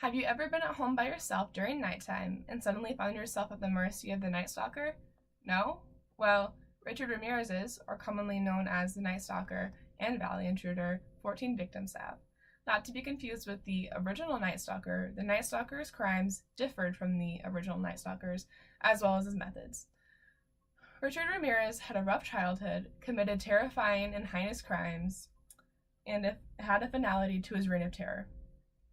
Have you ever been at home by yourself during nighttime and suddenly found yourself at the mercy of the Night Stalker? No? Well, Richard Ramirez's, or commonly known as the Night Stalker and Valley Intruder, 14 victims have. Not to be confused with the original Night Stalker, the Night Stalker's crimes differed from the original Night Stalker's, as well as his methods. Richard Ramirez had a rough childhood, committed terrifying and heinous crimes, and had a finality to his reign of terror.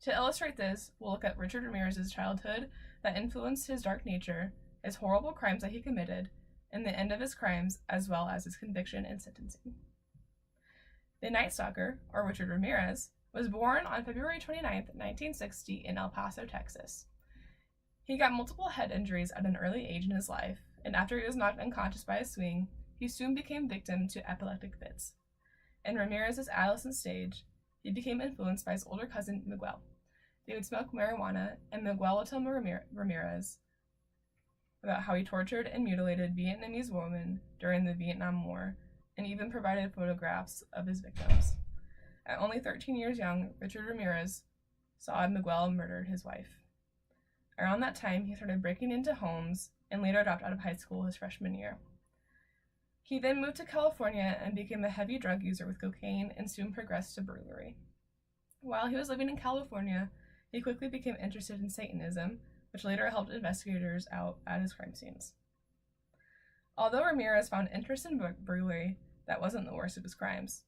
To illustrate this, we'll look at Richard Ramirez's childhood that influenced his dark nature, his horrible crimes that he committed, and the end of his crimes, as well as his conviction and sentencing. The Night Stalker, or Richard Ramirez, was born on February 29, 1960 in El Paso, Texas. He got multiple head injuries at an early age in his life, and after he was knocked unconscious by a swing, he soon became victim to epileptic fits. In Ramirez's adolescent stage, he became influenced by his older cousin, Miguel. They would smoke marijuana, and Miguel would tell Ramirez about how he tortured and mutilated Vietnamese women during the Vietnam War, and even provided photographs of his victims. At only 13 years young, Richard Ramirez saw Miguel murder his wife. Around that time, he started breaking into homes and later dropped out of high school his freshman year. He then moved to California and became a heavy drug user with cocaine and soon progressed to burglary. While he was living in California, he quickly became interested in Satanism, which later helped investigators out at his crime scenes. Although Ramirez found interest in burglary, that wasn't the worst of his crimes.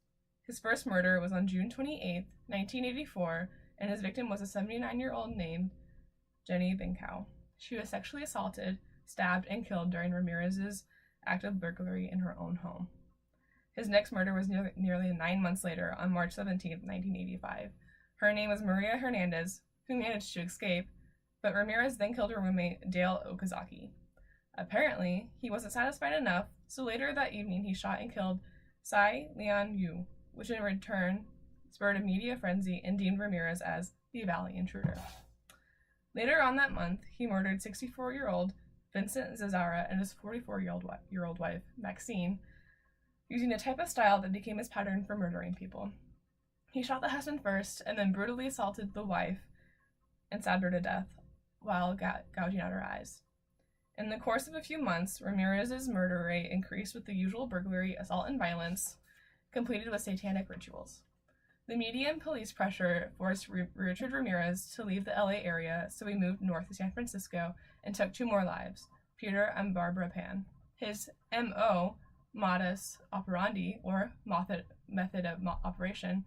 His first murder was on June 28, 1984, and his victim was a 79-year-old named Jenny Binkau. She was sexually assaulted, stabbed, and killed during Ramirez's act of burglary in her own home. His next murder was nearly 9 months later, on March 17, 1985. Her name was Maria Hernandez, who managed to escape, but Ramirez then killed her roommate, Dale Okazaki. Apparently, he wasn't satisfied enough, so later that evening he shot and killed Tsai Lian Yu, which in return spurred a media frenzy and deemed Ramirez as the Valley Intruder. Later on that month, he murdered 64-year-old Vincent Zazara and his 44-year-old wife, Maxine, using a type of style that became his pattern for murdering people. He shot the husband first and then brutally assaulted the wife and stabbed her to death while gouging out her eyes. In the course of a few months, Ramirez's murder rate increased with the usual burglary, assault, and violence, completed with satanic rituals. The media and police pressure forced Richard Ramirez to leave the LA area, so he moved north to San Francisco and took 2 more lives, Peter and Barbara Pan. His M.O., modus operandi, or method of operation,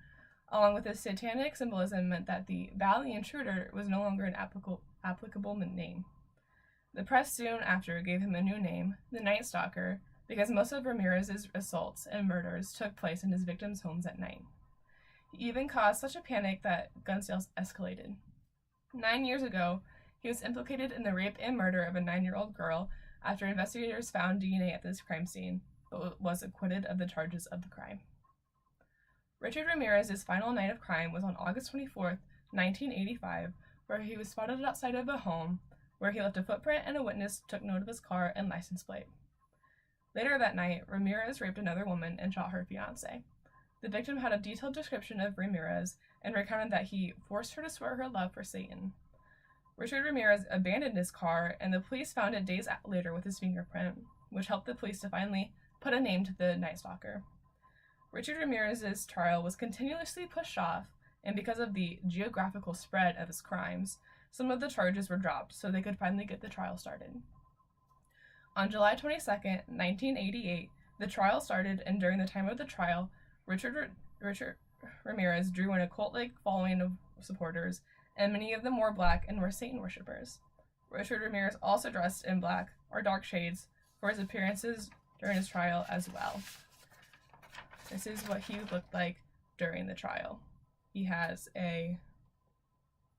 along with his satanic symbolism, meant that the Valley Intruder was no longer an applicable name. The press soon after gave him a new name, the Night Stalker, because most of Ramirez's assaults and murders took place in his victims' homes at night. He even caused such a panic that gun sales escalated. 9 years ago, he was implicated in the rape and murder of a 9-year-old girl after investigators found DNA at this crime scene, but was acquitted of the charges of the crime. Richard Ramirez's final night of crime was on August 24, 1985, where he was spotted outside of a home where he left a footprint and a witness took note of his car and license plate. Later that night, Ramirez raped another woman and shot her fiancé. The victim had a detailed description of Ramirez and recounted that he forced her to swear her love for Satan. Richard Ramirez abandoned his car, and the police found it days later with his fingerprint, which helped the police to finally put a name to the Night Stalker. Richard Ramirez's trial was continuously pushed off, and because of the geographical spread of his crimes, some of the charges were dropped so they could finally get the trial started. On July 22, 1988, the trial started, and during the time of the trial, Richard Ramirez drew in a cult-like following of supporters, and many of them wore black and were Satan worshippers. Richard Ramirez also dressed in black or dark shades for his appearances during his trial as well. This is what he looked like during the trial. He has a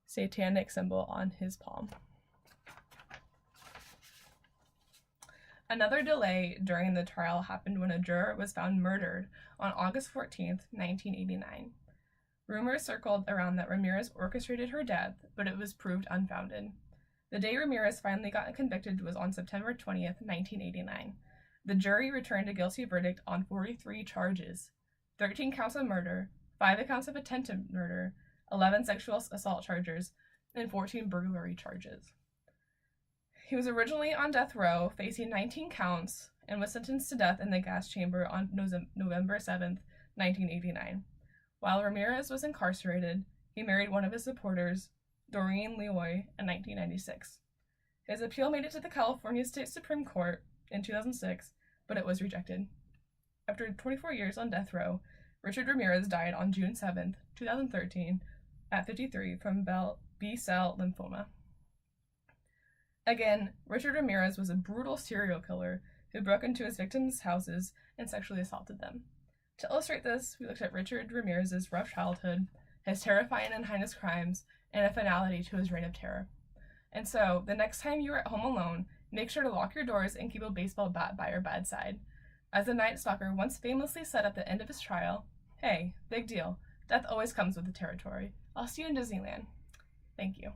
satanic symbol on his palm. Another delay during the trial happened when a juror was found murdered on August 14, 1989. Rumors circled around that Ramirez orchestrated her death, but it was proved unfounded. The day Ramirez finally got convicted was on September 20, 1989. The jury returned a guilty verdict on 43 charges, 13 counts of murder, 5 counts of attempted murder, 11 sexual assault charges, and 14 burglary charges. He was originally on death row, facing 19 counts, and was sentenced to death in the gas chamber on November 7th, 1989. While Ramirez was incarcerated, he married one of his supporters, Doreen Leoy, in 1996. His appeal made it to the California State Supreme Court in 2006, but it was rejected. After 24 years on death row, Richard Ramirez died on June 7, 2013, at 53 from B-cell lymphoma. Again, Richard Ramirez was a brutal serial killer who broke into his victims' houses and sexually assaulted them. To illustrate this, we looked at Richard Ramirez's rough childhood, his terrifying and heinous crimes, and a finality to his reign of terror. And so, the next time you are at home alone, make sure to lock your doors and keep a baseball bat by your bedside. As the Night Stalker once famously said at the end of his trial, "Hey, big deal. Death always comes with the territory. I'll see you in Disneyland." Thank you.